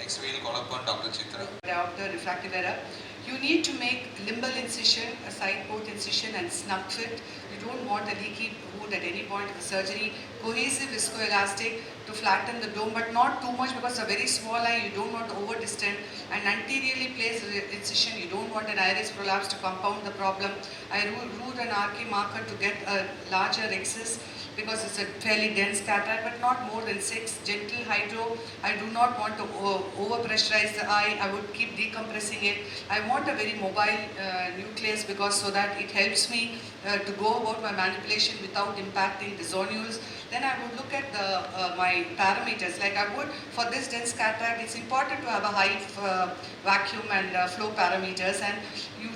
Next we will call upon Dr. Chitra. Of the refractive error. You need to make limbal incision, a side port incision and snug fit. You don't want a leaky wound at any point of the surgery. Cohesive viscoelastic to flatten the dome, but not too much because it's a very small eye, you don't want to over distend. And anteriorly placed incision, you don't want an iris prolapse to compound the problem. I ruled an RK marker to get a larger rhexis because it's a fairly dense cataract, but not more than 6. Gentle hydro. I do not want to over pressurize the eye. I would keep decompressing it. I want a very mobile nucleus because so that it helps me to go about my manipulation without impacting the zonules. Then I would look at my parameters. Like I would for this dense cataract, it's important to have a high vacuum and flow parameters, and you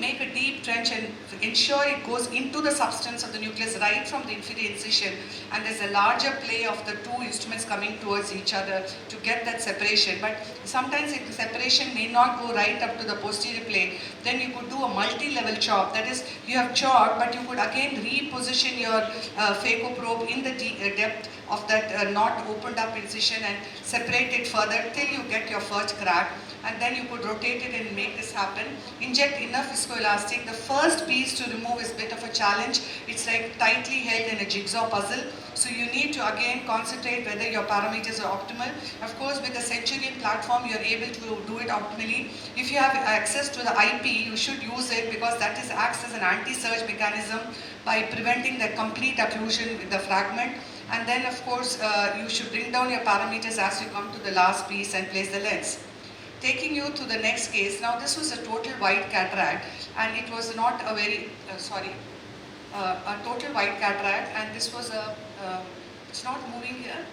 make a deep trench and ensure it goes into the substance of the nucleus right from the inferior incision, and there's a larger play of the two instruments coming towards each other to get that separation. But sometimes the separation may not go right up to the posterior plate. Then you could do a multi-level chop. That is, you have chopped, but you could again reposition your phaco probe in the depth of that not opened up incision and separate it further till you get your first crack. And then you could rotate it and make this happen. Inject enough viscoelastic. The first piece to remove is a bit of a challenge. It's like tightly held in a jigsaw puzzle. So you need to again concentrate whether your parameters are optimal. Of course, with the Centurion platform, you're able to do it optimally. If you have access to the IP, you should use it because that acts as an anti-surge mechanism by preventing the complete occlusion with the fragment. And then, of course, you should bring down your parameters as you come to the last piece and place the lens. Taking you to the next case. Now this was a total white cataract, and it was not a very, a total white cataract, and this was it's not moving here.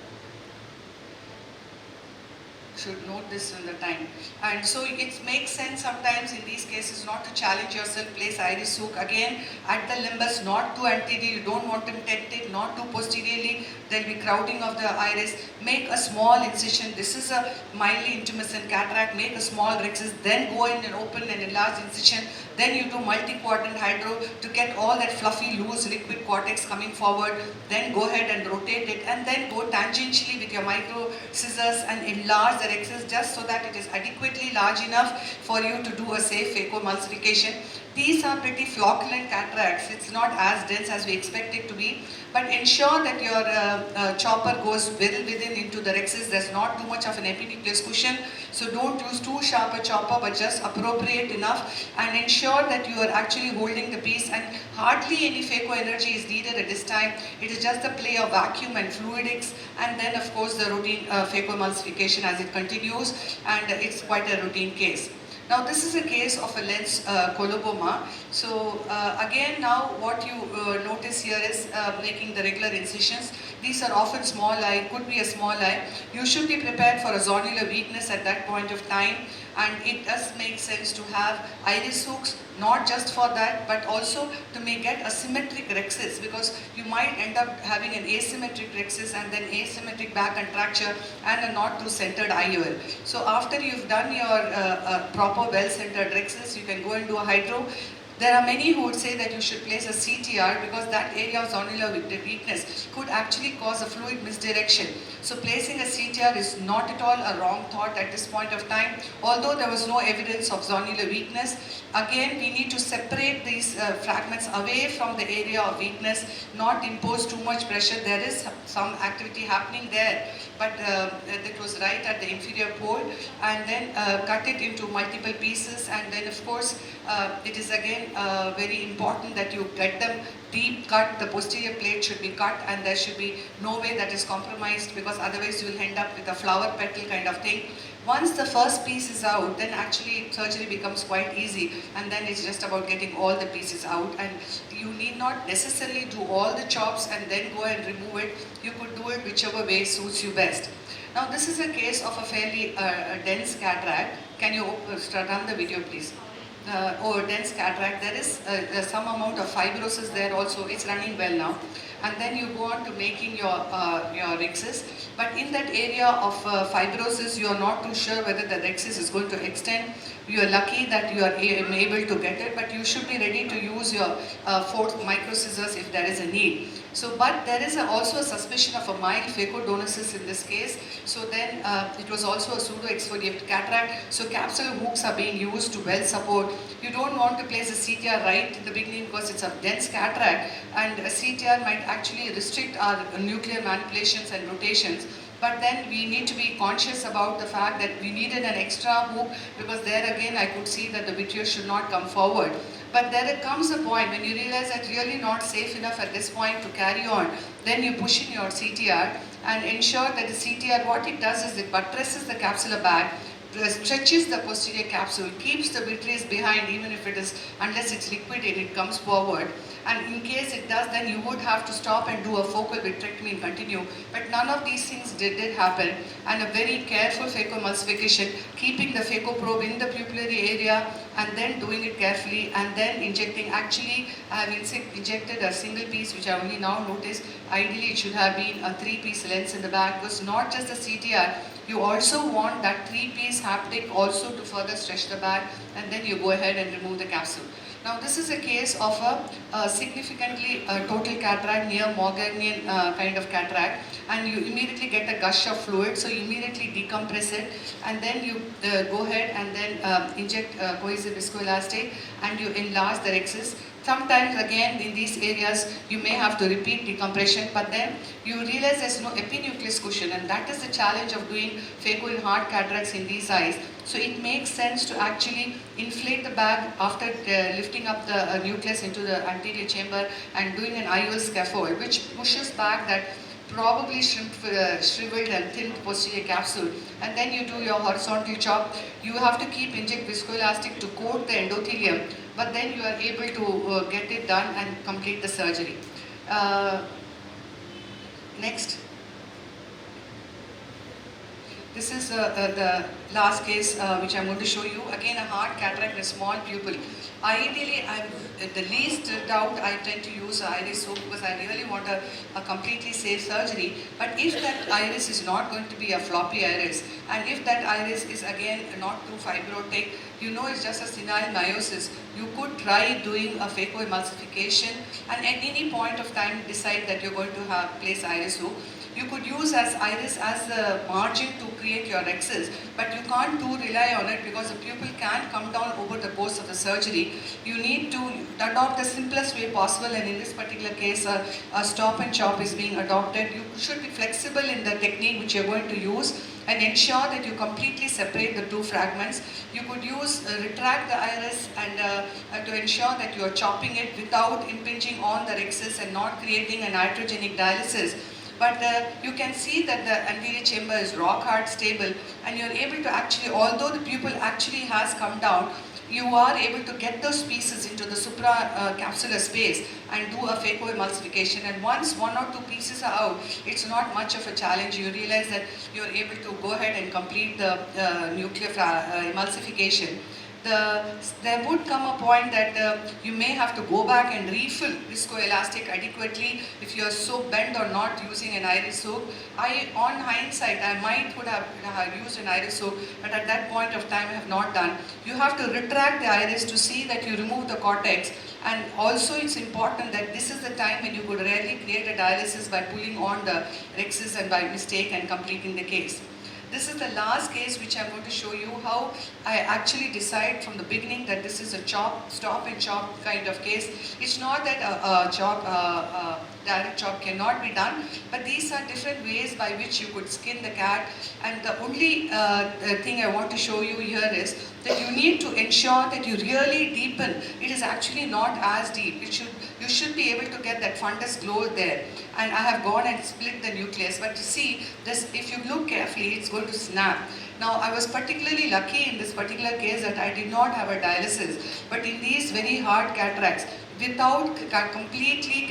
Should note this in the time. And so it makes sense sometimes in these cases not to challenge yourself, place iris hook again at the limbus, not too anterior, you don't want to tent it, not too posteriorly, there will be crowding of the iris. Make a small incision. This is a mildly intumescent cataract. Make a small rhexis, then go in and open an enlarged incision. Then you do multi-quadrant hydro to get all that fluffy, loose liquid cortex coming forward. Then go ahead and rotate it, and then go tangentially with your micro scissors and enlarge the rhexis just so that it is adequately large enough for you to do a safe phacoemulsification. These are pretty flocculent cataracts. It's not as dense as we expect it to be, but ensure that your chopper goes well within into the rhexis. There's not too much of an epinucleus cushion, so don't use too sharp a chopper, but just appropriate enough, and ensure that you are actually holding the piece, and hardly any phaco energy is needed at this time. It is just the play of vacuum and fluidics, and then of course the routine phacoemulsification as it continues, and it's quite a routine case. Now this is a case of a lens coloboma. So again, now what you notice here is making the regular incisions. These are often small eye, could be a small eye. You should be prepared for a zonular weakness at that point of time, and it does make sense to have iris hooks, not just for that, but also to get a symmetric rhexis, because you might end up having an asymmetric rhexis and then asymmetric back contracture and a not too centered IOL. So after you've done your proper well-centered rhexis, you can go and do a hydro. There are many who would say that you should place a CTR because that area of zonular weakness could actually cause a fluid misdirection. So placing a CTR is not at all a wrong thought at this point of time. Although there was no evidence of zonular weakness, again we need to separate these fragments away from the area of weakness, not impose too much pressure. There is some activity happening there, but it was right at the inferior pole, and then cut it into multiple pieces, and then of course it is again very important that you get them deep cut. The posterior plate should be cut, and there should be no way that is compromised, because otherwise you will end up with a flower petal kind of thing. Once the first piece is out, then actually surgery becomes quite easy, and then it's just about getting all the pieces out, and you need not necessarily do all the chops and then go and remove it. You could do it whichever way suits you best. Now this is a case of a fairly dense cataract. Can you run the video please? Dense cataract, there is some amount of fibrosis there also. It's running well now, and then you go on to making your rhexis, but in that area of fibrosis you are not too sure whether the rhexis is going to extend. You are lucky that you are able to get it, but you should be ready to use your 4th micro scissors if there is a need. So, but there is also a suspicion of a mild phacodonosis in this case. So then it was also a pseudo-exfoliated cataract. So capsule hooks are being used to well support. You don't want to place a CTR right in the beginning because it's a dense cataract, and a CTR might actually restrict our nuclear manipulations and rotations. But then we need to be conscious about the fact that we needed an extra hook, because there again I could see that the vitreous should not come forward. But there comes a point when you realize that really not safe enough at this point to carry on, then you push in your CTR and ensure that the CTR, what it does is it buttresses the capsular bag, stretches the posterior capsule, keeps the vitreous behind even if it is, unless it's liquid and it comes forward. And in case it does, then you would have to stop and do a focal vitrectomy and continue. But none of these things did happen. And a very careful phacoemulsification, keeping the phacoprobe in the pupillary area and then doing it carefully and then injecting. Actually, I have injected a single piece, which I only now noticed. Ideally, it should have been a 3-piece lens in the back, because not just the CTR, you also want that 3-piece haptic also to further stretch the bag, and then you go ahead and remove the capsule. Now this is a case of a significantly total cataract, near Morganian kind of cataract, and you immediately get a gush of fluid, so you immediately decompress it, and then you go ahead and then inject cohesive viscoelastic, and you enlarge the rexus. Sometimes again in these areas you may have to repeat decompression, but then you realize there's no epinucleus cushion, and that is the challenge of doing phaco in hard cataracts in these eyes. So it makes sense to actually inflate the bag after lifting up the nucleus into the anterior chamber and doing an IOL scaffold, which pushes back that probably shriveled and thin posterior capsule, and then you do your horizontal chop. You have to keep inject viscoelastic to coat the endothelium, but then you are able to get it done and complete the surgery. Next. This is the last case which I'm going to show you. Again, a hard cataract and a small pupil. Ideally, the least doubt I tend to use iris soap, because I really want a completely safe surgery. But if that iris is not going to be a floppy iris, and if that iris is again not too fibrotic, you know it's just a senile meiosis, you could try doing a phacoemulsification, and at any point of time decide that you're going to place iris hook. You could use as iris as the margin to create your rexus, but you can't too rely on it, because the pupil can come down over the course of the surgery. You need to adopt the simplest way possible, and in this particular case a stop and chop is being adopted. You should be flexible in the technique which you're going to use, and ensure that you completely separate the two fragments. You could use retract the iris and to ensure that you are chopping it without impinging on the rexus and not creating an iatrogenic dialysis. But you can see that the anterior chamber is rock hard stable, and you're able to actually, although the pupil actually has come down, you are able to get those pieces into the supracapsular space and do a phacoemulsification. And once 1 or 2 pieces are out, it's not much of a challenge. You realize that you're able to go ahead and complete the nuclear emulsification. There would come a point that you may have to go back and refill viscoelastic adequately if you are so bent or not using an iris hook. On hindsight, I would have used an iris hook, but at that point of time I have not done. You have to retract the iris to see that you remove the cortex, and also it's important that this is the time when you could rarely create a dialysis by pulling on the rexus and by mistake and completing the case. This is the last case which I'm going to show you how I actually decide from the beginning that this is a stop and chop kind of case. It's not that a direct chop cannot be done, but these are different ways by which you could skin the cat. And the only thing I want to show you here is that you need to ensure that you really deepen. It is actually not as deep. You should be able to get that fundus glow there. And I have gone and split the nucleus, but you see, if you look carefully, it's going to snap. Now, I was particularly lucky in this particular case that I did not have a dialysis, but in these very hard cataracts, without completely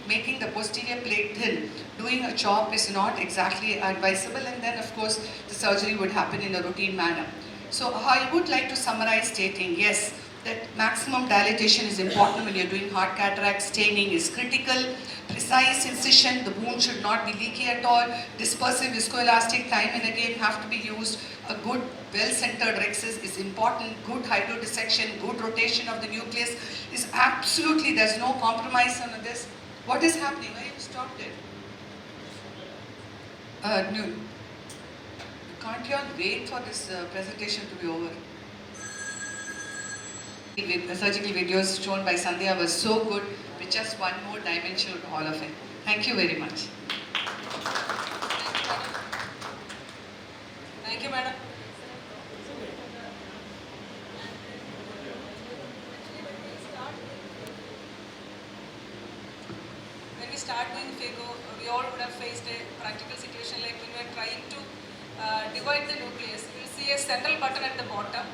making the posterior plate thin, doing a chop is not exactly advisable, and then of course the surgery would happen in a routine manner. So I would like to summarize stating, yes, that maximum dilatation is important when you're doing hard cataract. Staining is critical. Precise incision, the wound should not be leaky at all. Dispersive viscoelastic time and again have to be used. A good well-centered rexus is important. Good hydrodissection, good rotation of the nucleus is absolutely, there's no compromise on this. What is happening? stopped it. No. Can't you all wait for this presentation to be over? The surgical videos shown by Sandhya was so good, with just one more dimension to all of it. Thank you very much. Thank you, madam. When we start doing phago, we all would have faced a practical situation like when we are trying to divide the nucleus. You will see a central button at the bottom.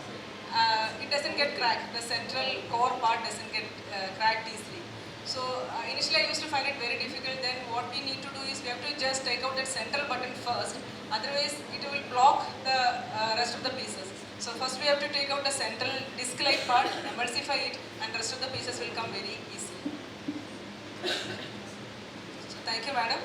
It doesn't get cracked. The central core part doesn't get cracked easily. So initially I used to find it very difficult. Then what we need to do is we have to just take out that central button first. Otherwise it will block the rest of the pieces. So first we have to take out the central disc-like part, emulsify it, and rest of the pieces will come very easily. So thank you, madam.